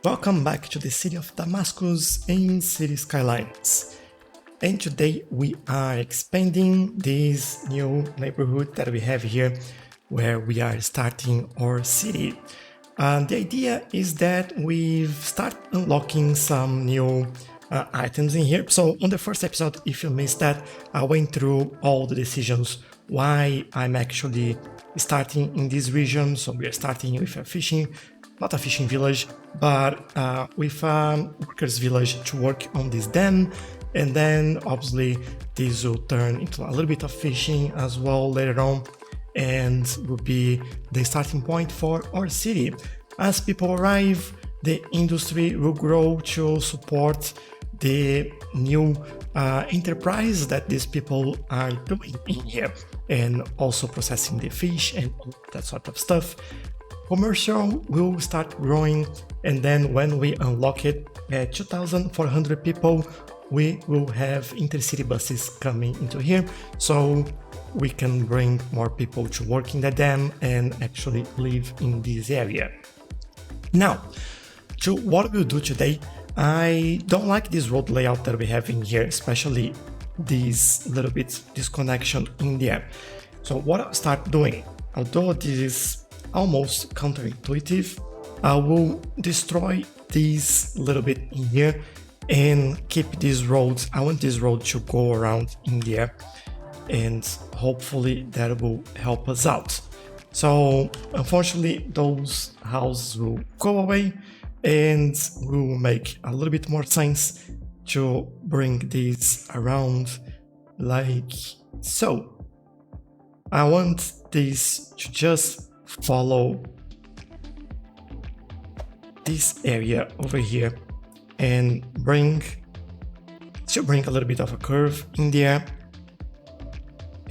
Welcome back to the city of Damascus in Cities Skylines. And today we are expanding this new neighborhood that we have here where we are starting our city. The idea is that we've started unlocking some new items in here. So on the first episode, if you missed that, I went through all the decisions why I'm actually starting in this region. So we are starting with not a fishing village, but with a workers village to work on this dam. And then obviously this will turn into a little bit of fishing as well later on, and will be the starting point for our city. As people arrive, the industry will grow to support the new enterprise that these people are doing in here, and also processing the fish and all that sort of stuff. Commercial will start growing, and then when we unlock it at 2,400 people, we will have intercity buses coming into here, so we can bring more people to work in the dam and actually live in this area. Now, to what we'll do today, I don't like this road layout that we have in here, especially this little bit disconnection in there. So what I'll start doing, although this is almost counterintuitive, I will destroy this little bit in here and keep these roads. I want this road to go around in there, and hopefully that will help us out. So unfortunately those houses will go away, and will make a little bit more sense to bring this around like so. I want this to just follow this area over here and bring a little bit of a curve in there.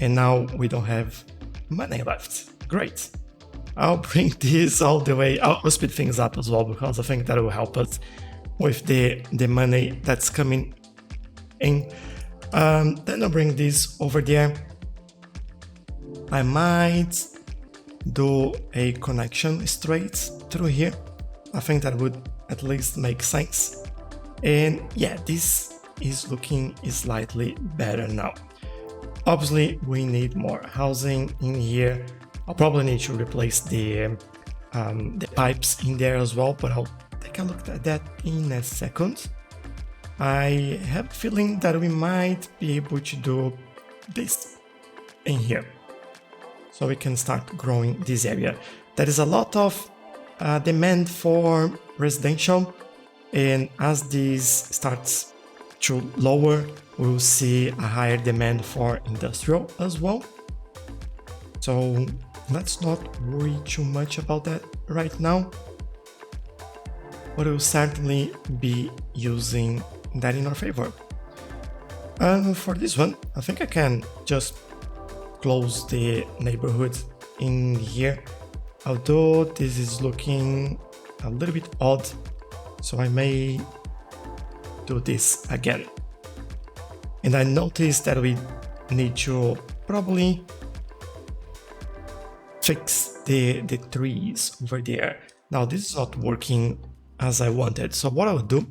And now we don't have money left. Great. I'll bring this all the way. I'll speed things up as well, because I think that will help us with the money that's coming in. Then I'll bring this over there. I might do a connection straight through here. I think that would at least make sense. And yeah, this is looking slightly better now. Obviously we need more housing in here. I'll probably need to replace the pipes in there as well, but I'll take a look at that in a second. I have a feeling that we might be able to do this in here, so we can start growing this area. There is a lot of demand for residential, and as this starts to lower, we'll see a higher demand for industrial as well. So let's not worry too much about that right now, but we'll certainly be using that in our favor. For this one, I think I can just close the neighborhood in here, although this is looking a little bit odd, so I may do this again. And I noticed that we need to probably fix the trees over there. Now this is not working as I wanted, so what I'll do,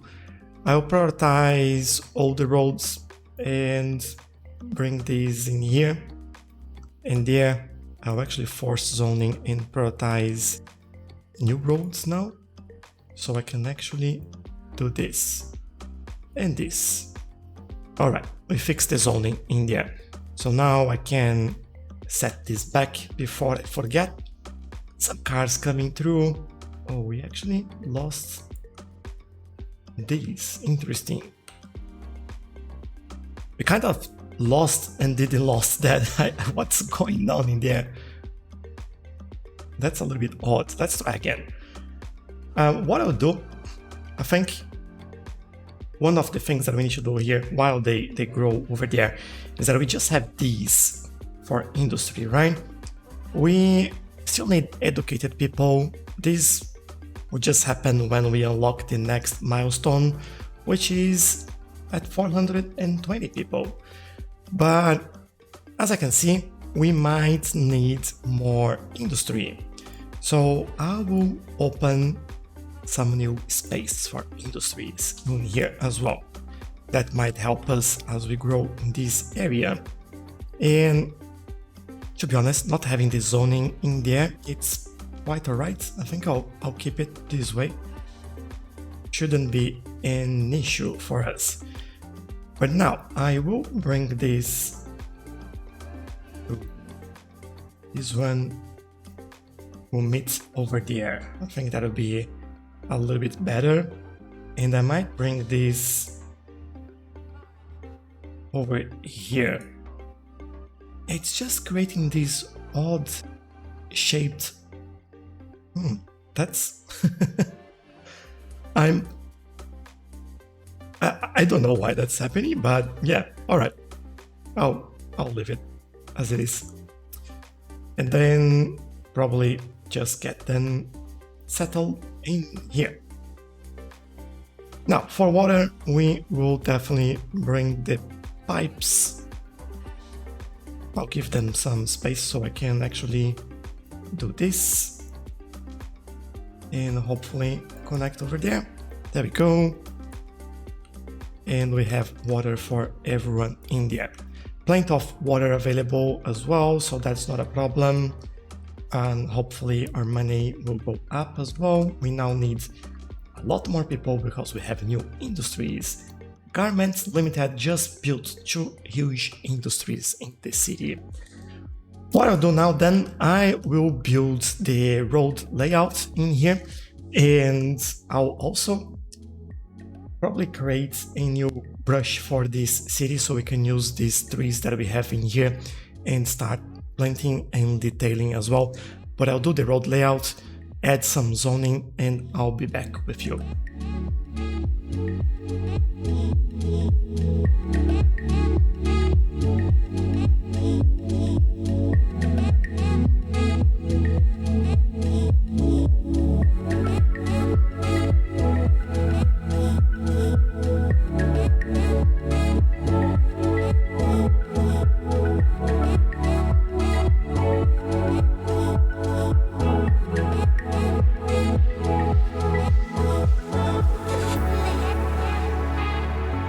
I'll prioritize all the roads and bring these in here. And there, I'll actually force zoning and prioritize new roads now, so I can actually do this and this. Alright, we fixed the zoning in there. So now I can set this back before I forget. Some cars coming through. Oh, we actually lost these. Interesting. We kind of lost and didn't lost that. What's going on in there? That's a little bit odd. Let's try again. What I'll do, I think one of the things that we need to do here while they grow over there is that we just have these for industry, right? We still need educated people. This will just happen when we unlock the next milestone, which is at 420 people. But as I can see, we might need more industry. So I will open some new space for industries in here as well. That might help us as we grow in this area. And to be honest, not having the zoning in there, it's quite alright. I think I'll keep it this way. Shouldn't be an issue for us. But now I will bring this one will meet over there. I think that'll be a little bit better. And I might bring this over here. It's just creating this odd shaped. That's I don't know why that's happening, but yeah, all right. I'll leave it as it is, and then probably just get them settled in here. Now for water, we will definitely bring the pipes. I'll give them some space so I can actually do this and hopefully connect over there. There we go. And we have water for everyone in there. Plenty of water available as well, so that's not a problem. And hopefully our money will go up as well. We now need a lot more people because we have new industries. Garments Limited just built 2 huge industries in the city. What I'll do now then, I will build the road layout in here, and I'll also probably create a new brush for this city so we can use these trees that we have in here and start planting and detailing as well. But I'll do the road layout, add some zoning, and I'll be back with you.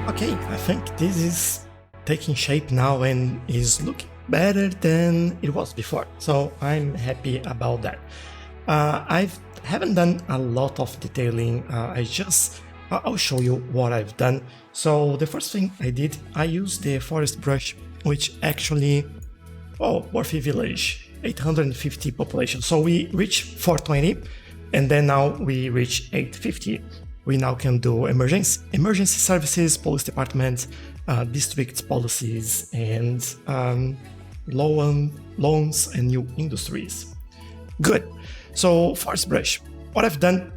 Okay, I think this is taking shape now and is looking better than it was before, so I'm happy about that. I haven't done a lot of detailing. I'll show you what I've done. So the first thing I did, I used the forest brush, which actually, Worthy Village, 850 population. So we reached 420, and then now we reach 850. We now can do emergency services, police department, district policies, and loans and new industries. Good. So forest brush. What I've done,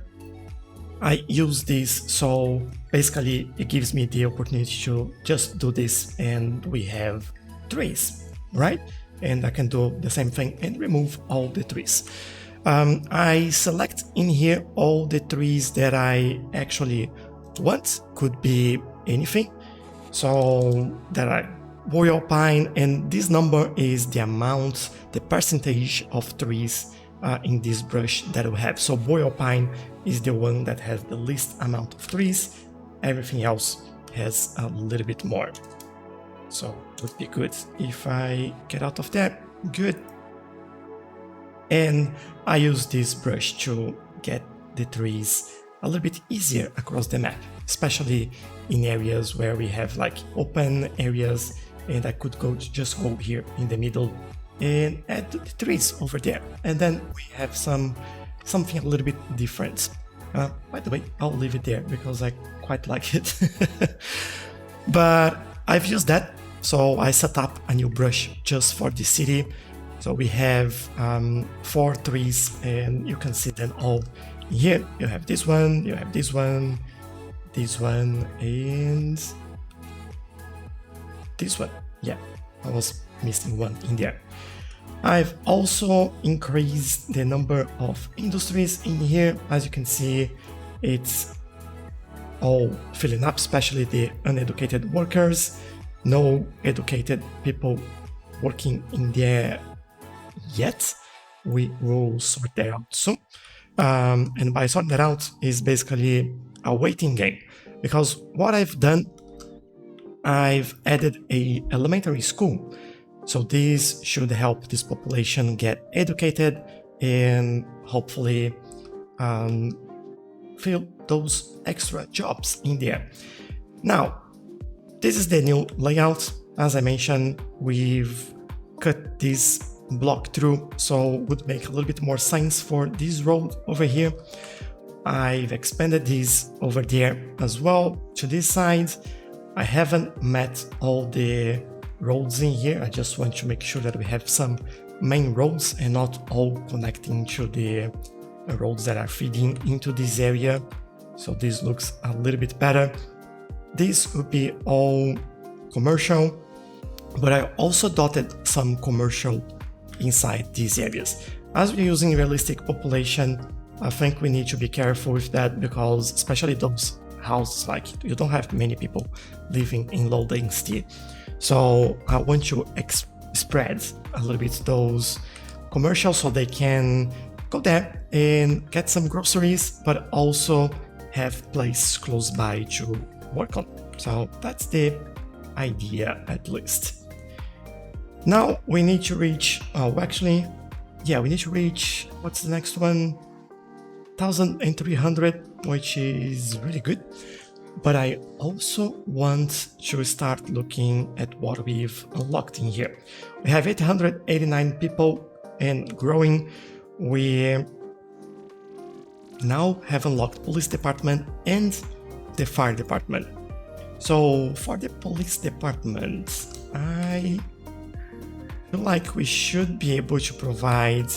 I use this, so basically it gives me the opportunity to just do this and we have trees, right? And I can do the same thing and remove all the trees. I select in here all the trees that I actually want, could be anything. So there are boreal pine, and this number is the amount, the percentage of trees in this brush that we have. So boreal pine is the one that has the least amount of trees. Everything else has a little bit more. So it would be good if I get out of that. Good. And I use this brush to get the trees a little bit easier across the map, especially in areas where we have like open areas, and I could just go here in the middle and add the trees over there. And then we have something a little bit different. By the way, I'll leave it there because I quite like it. But I've used that, so I set up a new brush just for the city. So we have 4 trees, and you can see them all here. You have this one, you have this one, and this one. Yeah, I was missing one in there. I've also increased the number of industries in here. As you can see, it's all filling up, especially the uneducated workers. No educated people working in there yet. We will sort that out soon. And by sorting that out is basically a waiting game. Because what I've done, I've added a elementary school. So this should help this population get educated and hopefully fill those extra jobs in there. Now, this is the new layout. As I mentioned, we've cut this block through, so it would make a little bit more sense for this road over here. I've expanded this over there as well to this side. I haven't met all the roads in here. I just want to make sure that we have some main roads and not all connecting to the roads that are feeding into this area. So this looks a little bit better. This would be all commercial, but I also dotted some commercial inside these areas. As we're using realistic population, I think we need to be careful with that, because especially those houses, like you don't have many people living in low density. So I want to spread a little bit those commercials so they can go there and get some groceries, but also have place close by to work on. So that's the idea, at least. Now we need to reach, we need to reach, what's the next one? 1,300, which is really good. But I also want to start looking at what we've unlocked in here. We have 889 people and growing. We now have unlocked police department and the fire department. So for the police department, I feel like we should be able to provide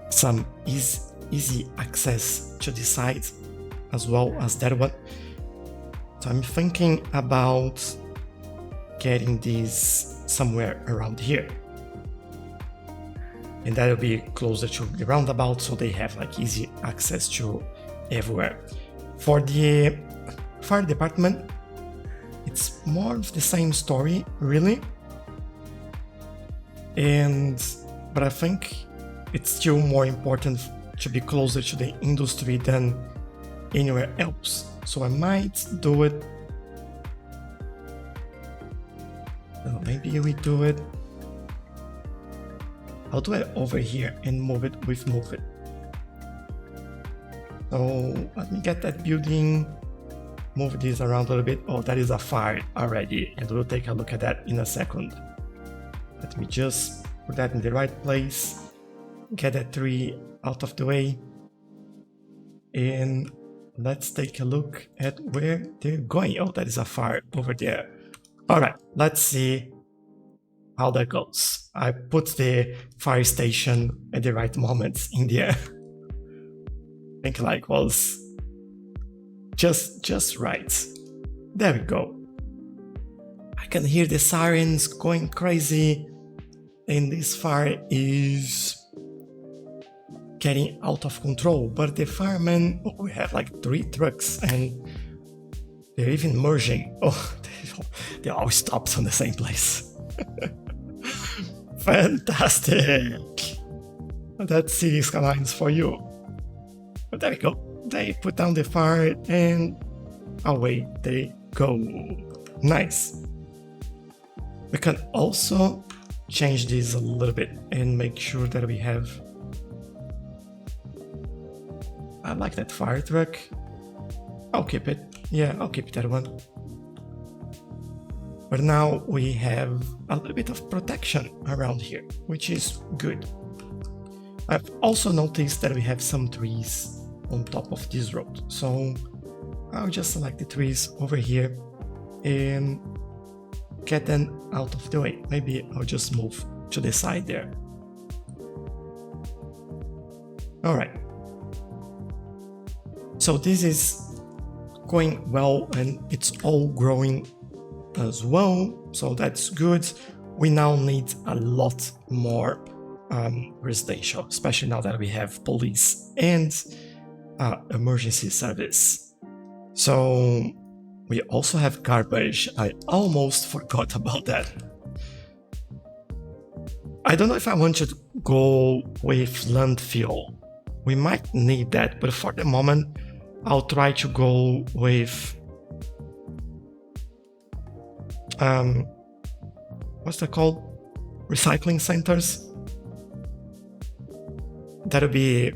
some easy access to the site as well as that one. So I'm thinking about getting this somewhere around here. And that'll be closer to the roundabout, so they have like easy access to everywhere. For the fire department, it's more of the same story, really. But I think it's still more important to be closer to the industry than anywhere else. So I might do it. Maybe we do it. I'll do it over here and move it with move it. So let me get that building, move this around a little bit. Oh, that is a fire already, and we'll take a look at that in a second. Let me just put that in the right place, get that tree out of the way, and let's take a look at where they're going. Oh, that is a fire over there. All right, let's see how that goes. I put the fire station at the right moments in there. I think like was just right. There we go. I can hear the sirens going crazy, and this fire is getting out of control. But the firemen, we have like 3 trucks and they're even merging. Oh, they always stops on the same place. Fantastic! That's Cities Skylines for you. But there we go. They put down the fire and away they go. Nice. We can also change this a little bit and make sure that we have... I like that fire truck. I'll keep it. Yeah, I'll keep that one. But now we have a little bit of protection around here, which is good. I've also noticed that we have some trees on top of this road. So I'll just select the trees over here and get them out of the way. Maybe I'll just move to the side there. All right. So this is going well and it's all growing as well, so that's good. We now need a lot more residential, especially now that we have police and emergency service. So we also have garbage. I almost forgot about that. I don't know if I want to go with landfill we might need that, but for the moment, I'll try to go with what's that called? Recycling centers. That'll be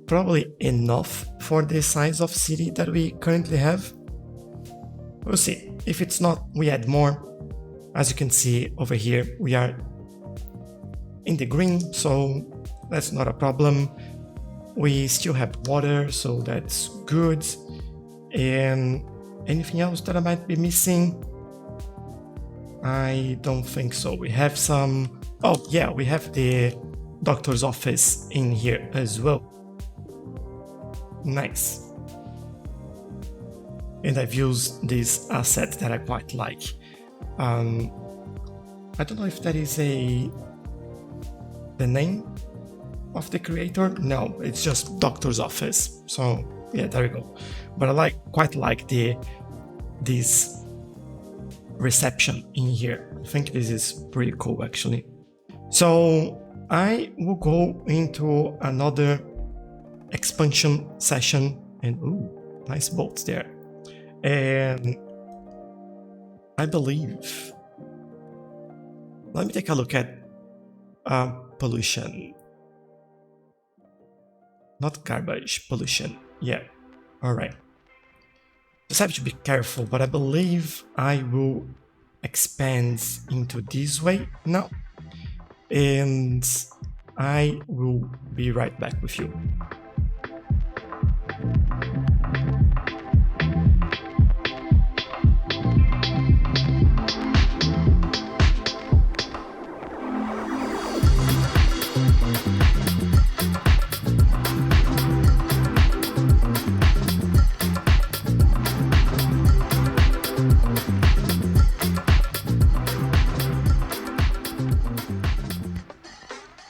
probably enough for the size of city that we currently have. We'll see. If it's not, we add more. As you can see over here, we are in the green, so that's not a problem. We still have water, so that's good. And anything else that I might be missing? I don't think so. We have some... Oh yeah, we have the doctor's office in here as well. Nice. And I've used this asset that I quite like. I don't know if that is the name of the creator. No, it's just doctor's office. So yeah, there we go. But I quite like this reception in here. I think this is pretty cool actually. So I will go into another expansion session, and ooh, nice bolts there. And I believe, let me take a look at pollution. Not garbage, pollution. Yeah, all right. Just have to be careful, but I believe I will expand into this way now. And I will be right back with you.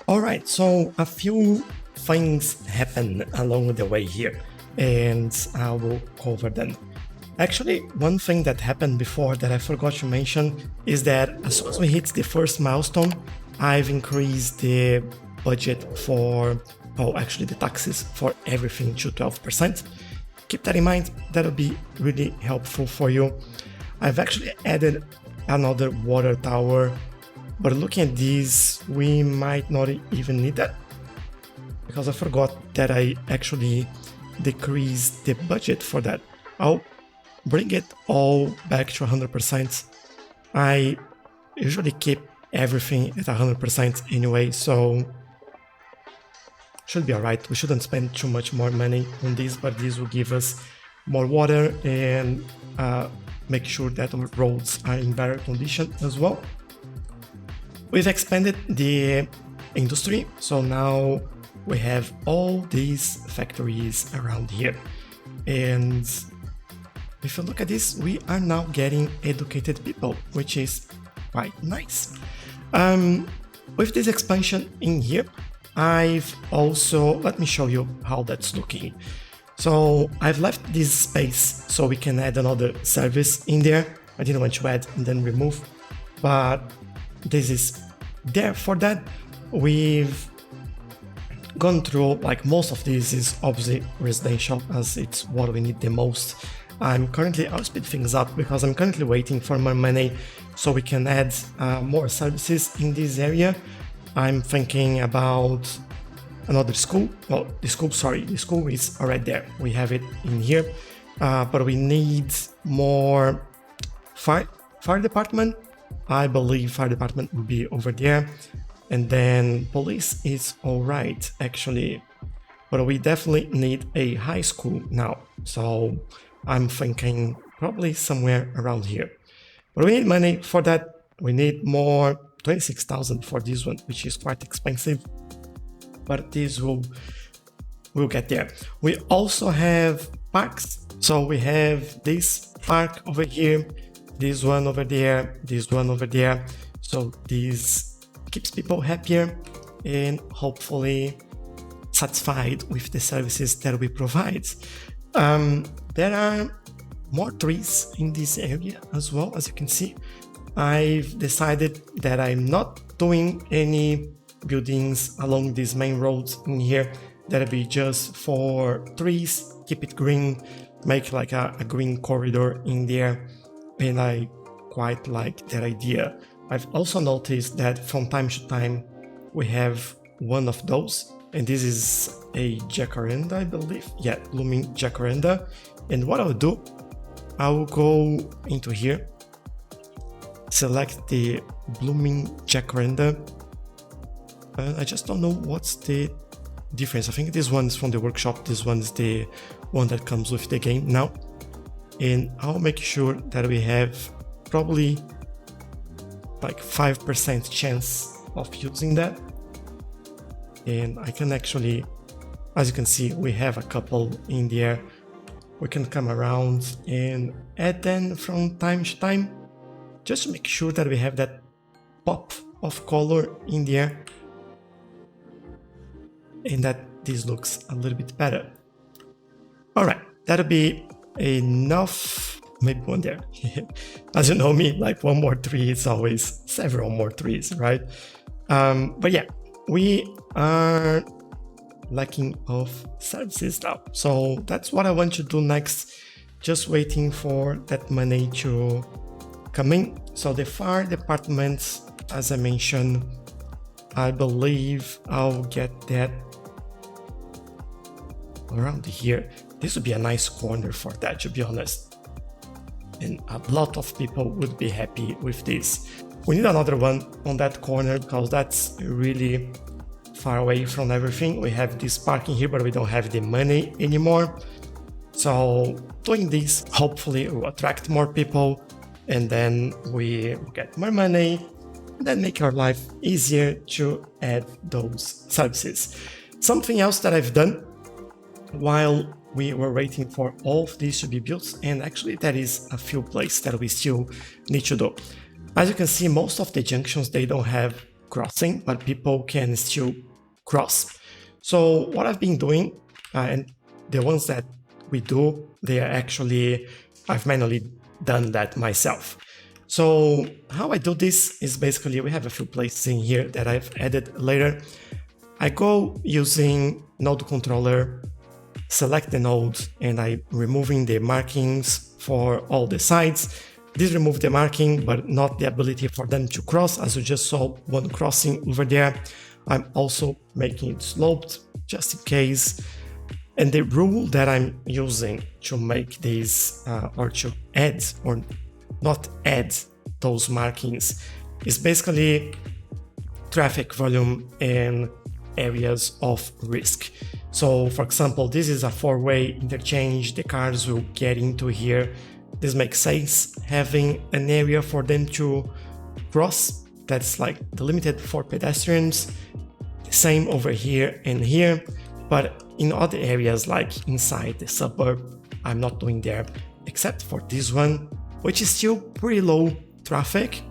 Alright, so a few things happen along the way here, and I will cover them. Actually, one thing that happened before that I forgot to mention is that as soon as we hit the first milestone, I've increased the budget for, well, actually the taxes for everything to 12%. Keep that in mind, that'll be really helpful for you. I've actually added another water tower, but looking at these, we might not even need that, because I forgot that I actually decreased the budget for that. I'll bring it all back to 100%. I usually keep everything at 100% anyway, so should be alright. We shouldn't spend too much more money on this, but this will give us more water and make sure that our roads are in better condition as well. We've expanded the industry, so now we have all these factories around here. And if you look at this, we are now getting educated people, which is quite nice. With this expansion in here, I've also, let me show you how that's looking. So I've left this space so we can add another service in there. I didn't want to add and then remove, but this is there for that. We've gone through, like, most of this is obviously residential, as it's what we need the most. I'll speed things up because I'm currently waiting for more money so we can add more services in this area. I'm thinking about another school. Well, the school is already there. We have it in here, but we need more fire department. I believe fire department will be over there, and then police is all right actually, but we definitely need a high school now. So I'm thinking probably somewhere around here, but we need money for that. We need more, 26,000 for this one, which is quite expensive, but this will get there. We also have parks. So we have this park over here, this one over there, this one over there. So this keeps people happier and hopefully satisfied with the services that we provide. There are more trees in this area as well, as you can see. I've decided that I'm not doing any buildings along these main roads in here. that'll be just for trees, keep it green, make like a green corridor in there, and I quite like that idea. I've also noticed that from time to time we have one of those, and this is a jacaranda, I believe. Yeah, blooming jacaranda. And what I'll do, I'll go into here, select the blooming jacaranda. I just don't know what's the difference. I think this one is from the workshop, this one is the one that comes with the game now. And I'll make sure that we have probably like 5% chance of using that. And I can actually, as you can see, we have a couple in there. We can come around and add them from time to time, just to make sure that we have that pop of color in there, and that this looks a little bit better. All right, that'll be enough. Maybe one there. As you know me, like one more tree, it's always several more trees, right? But yeah, we are lacking of services now. So that's what I want to do next. Just waiting for that money to come in. So the fire department, as I mentioned, I believe I'll get that around here. This would be a nice corner for that, to be honest. And a lot of people would be happy with this. We need another one on that corner because that's really far away from everything. We have this parking here, but we don't have the money anymore. So doing this hopefully will attract more people, and then we will get more money, and then make our life easier to add those services. Something else that I've done while we were waiting for all of these to be built, and actually there is a few places that we still need to do. As you can see, most of the junctions, they don't have crossing, but people can still cross. So what I've been doing, and the ones that we do, they are actually, I've manually done that myself. So how I do this is basically, we have a few places in here that I've added later. I go using node controller, select the node, and I'm removing the markings for all the sides. This removes the marking, but not the ability for them to cross, as you just saw one crossing over there. I'm also making it sloped, just in case. And the rule that I'm using to make this, or to add, or not add those markings, is basically traffic volume and areas of risk. So for example, this is a four-way interchange, the cars will get into here. This makes sense, having an area for them to cross that's like delimited for pedestrians. The same over here and here, but in other areas like inside the suburb, I'm not doing there, except for this one, which is still pretty low traffic,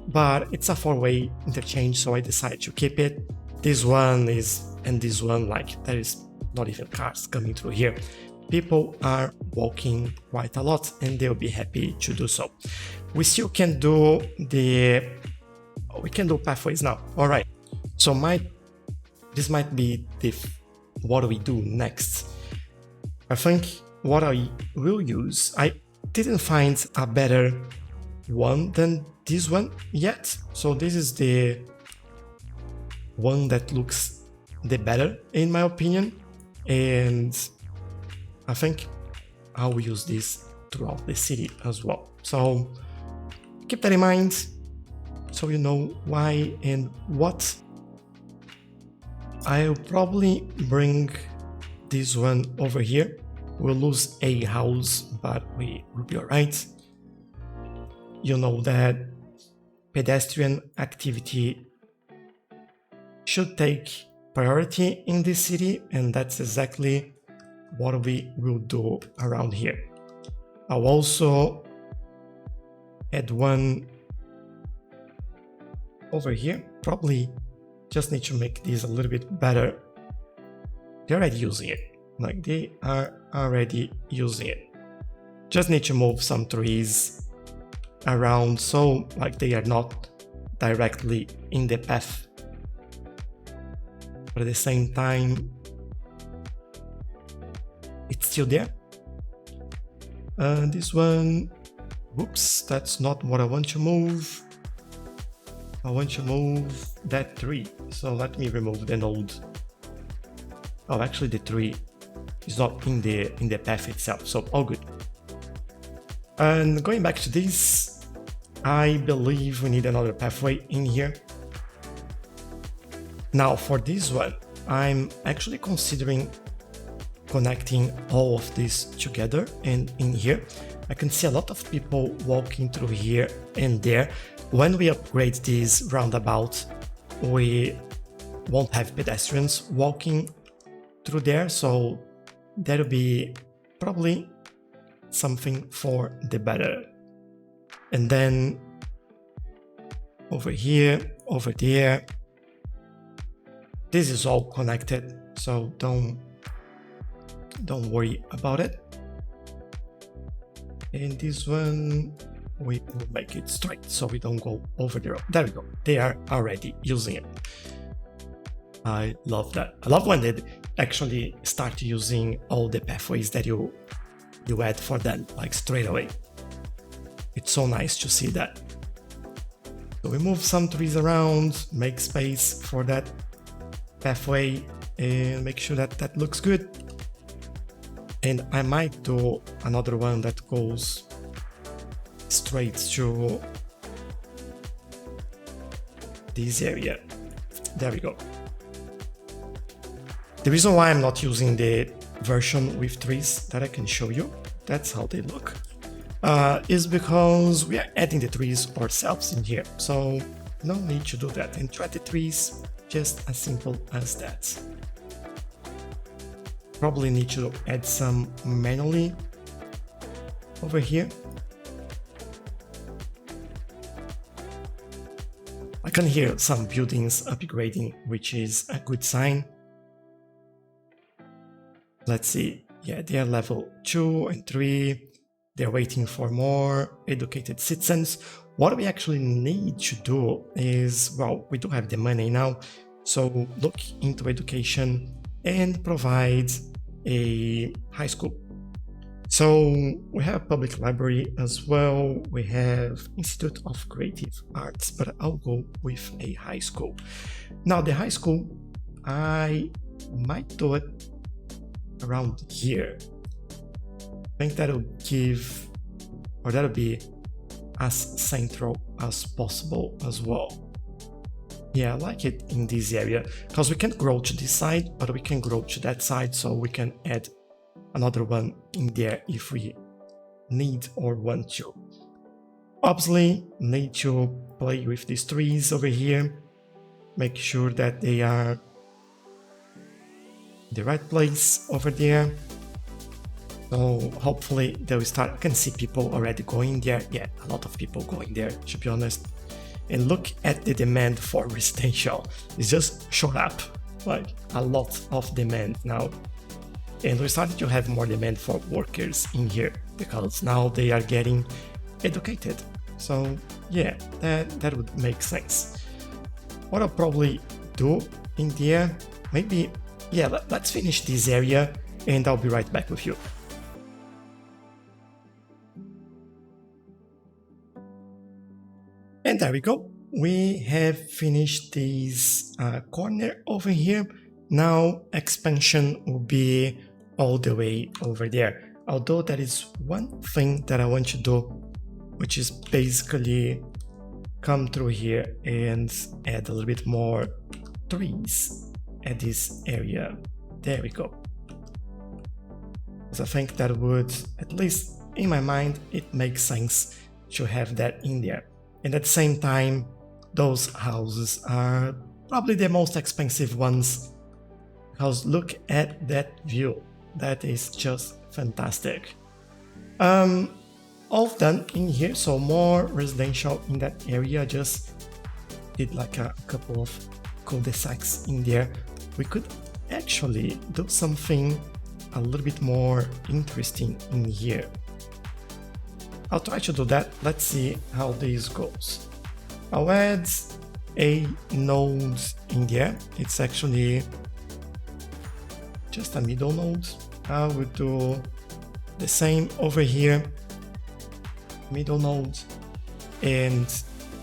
but it's a four-way interchange, so I decided to keep it. This one is, and this one, like there is not even cars coming through here. People are walking quite a lot, and they'll be happy to do so. We still can do we can do pathways now. All right. So this might be what we do next. I think what I will use, I didn't find a better one than this one yet. So this is the one that looks the better in my opinion. And I think I will use this throughout the city as well. So keep that in mind so you know why and what. I'll probably bring this one over here. We'll lose a house, but we will be alright. You know that pedestrian activity should take priority in this city, and that's exactly what we will do around here. I'll also add one over here. Probably just need to make this a little bit better. They're already using it. Like they are already using it. Just need to move some trees around so like they are not directly in the path. But at the same time, it's still there. This one, whoops, that's not what I want to move. I want to move that tree, so let me remove the node. Oh, actually the tree is not in the path itself, so all good. And going back to this, I believe we need another pathway in here. Now for this one, I'm actually considering connecting all of this together, and in here I can see a lot of people walking through here and there. When we upgrade this roundabout, we won't have pedestrians walking through there, so that'll be probably something for the better. And then over here, over there, this is all connected, so don't worry about it. And this one, we will make it straight so we don't go over the road. There we go. They are already using it. I love that. I love when they actually start using all the pathways that you add for them, like straight away. It's so nice to see that. So we move some trees around, make space for that pathway, and make sure that that looks good. And I might do another one that goes straight to this area. There we go. The reason why I'm not using the version with trees that I can show you, that's how they look, is because we are adding the trees ourselves in here, so no need to do that. And to add the trees, just as simple as that. Probably need to add some manually over here. I can hear some buildings upgrading, which is a good sign. Let's see. Yeah, they are level 2 and 3. They're waiting for more educated citizens. What we actually need to do is, well, we do have the money now, so look into education and provide a high school. So we have public library as well. We have Institute of Creative Arts, but I'll go with a high school. Now the high school, I might do it around here. I think that'll give, or that'll be as central as possible as well. Yeah, I like it in this area because we can't grow to this side, but we can grow to that side, so we can add another one in there if we need or want to. Obviously, need to play with these trees over here, make sure that they are the right place over there. So hopefully they will start. I can see people already going there. Yeah, a lot of people going there, to be honest. And look at the demand for residential. It's just shot up, like a lot of demand now. And we started to have more demand for workers in here because now they are getting educated. So yeah, that would make sense. What I'll probably do in there, maybe, yeah, let's finish this area and I'll be right back with you. And there we go. We have finished this corner over here. Now expansion will be all the way over there. Although there is one thing that I want to do, which is basically come through here and add a little bit more trees at this area. There we go. So I think that would, at least in my mind, it makes sense to have that in there. And at the same time, those houses are probably the most expensive ones, because look at that view. That is just fantastic. All done in here, so more residential in that area. Just did like a couple of cul-de-sacs in there. We could actually do something a little bit more interesting in here. I'll try to do that. Let's see how this goes. I'll add a node in there. It's actually just a middle node. I would do the same over here, middle node, and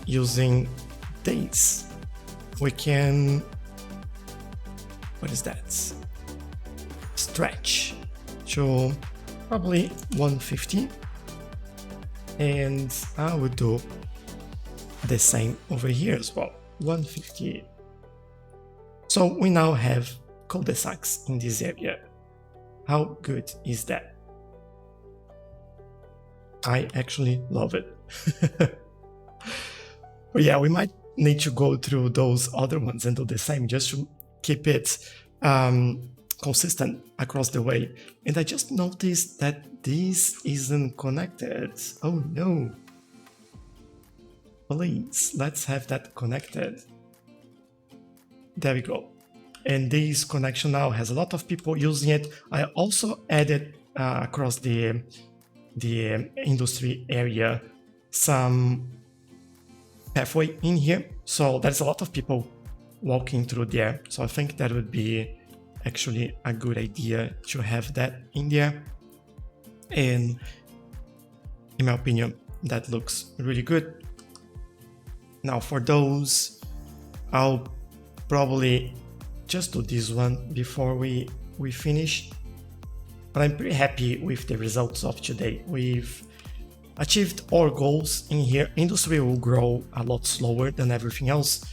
using this, we can, what is that? Stretch to probably 150, and I would do the same over here as well, 150. So we now have cul-de-sacs in this area. How good is that? I actually love it. But yeah, we might need to go through those other ones and do the same just to keep it consistent across the way. And I just noticed that this isn't connected. Oh no. Please, let's have that connected. There we go. And this connection now has a lot of people using it. I also added across the industry area some pathway in here. So there's a lot of people walking through there. So I think that would be actually a good idea to have that in there. And in my opinion, that looks really good. Now for those, I'll probably just do this one before we finish. But I'm pretty happy with the results of today. We've achieved our goals in here. Industry will grow a lot slower than everything else.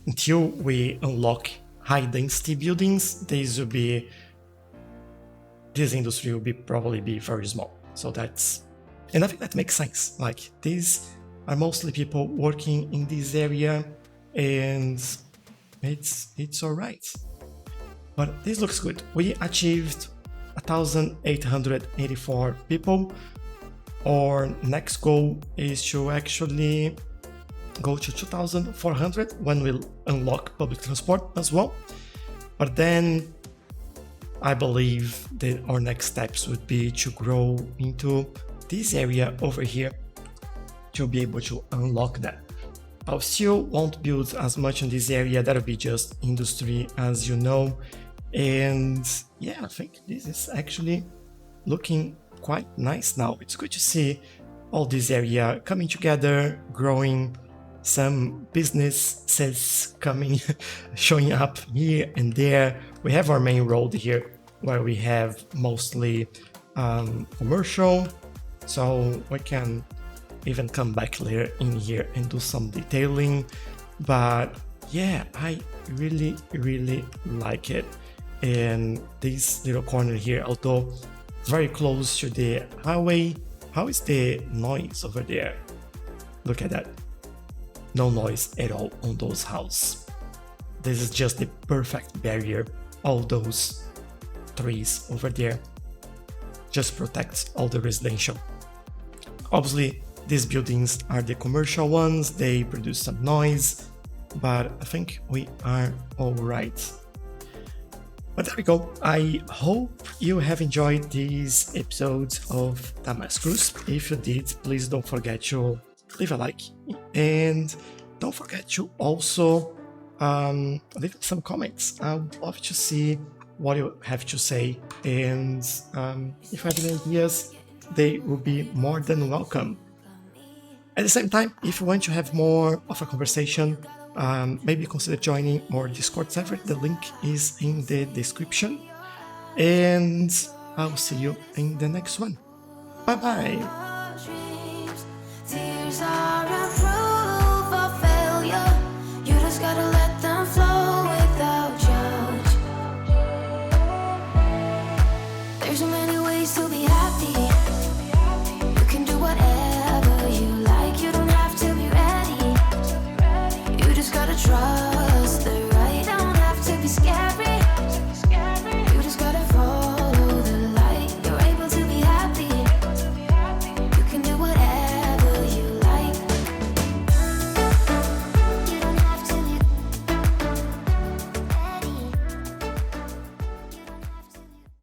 Until we unlock high density buildings, this industry will probably be very small. So and I think that makes sense. Like, these are mostly people working in this area, and it's all right. But this looks good. We achieved 1,884 people. Our next goal is to actually go to 2,400 when we unlock public transport as well. But then I believe that our next steps would be to grow into this area over here to be able to unlock that. I still won't build as much in this area. That'll be just industry, as you know. And yeah, I think this is actually looking quite nice now. It's good to see all this area coming together, growing, some businesses coming, showing up here and there. We have our main road here where we have mostly commercial, so we can even come back later in here and do some detailing. But yeah, I really like it. And this little corner here, although very close to the highway, how is the noise over there? Look at that. No noise at all on those houses. This is just the perfect barrier. All those trees over there just protects all the residential. Obviously, these buildings are the commercial ones. They produce some noise, but I think we are all right. But there we go. I hope you have enjoyed these episodes of Damascus. If you did, please don't forget to leave a like, and don't forget to also leave some comments. I would love to see what you have to say, and if you have any ideas, they will be more than welcome. At the same time, if you want to have more of a conversation, maybe consider joining our Discord server. The link is in the description, and I'll see you in the next one. Bye bye. Tears are a proof of failure. You just gotta let them flow without judge. There's so many ways to be happy. You can do whatever you like. You don't have to be ready. You just gotta try.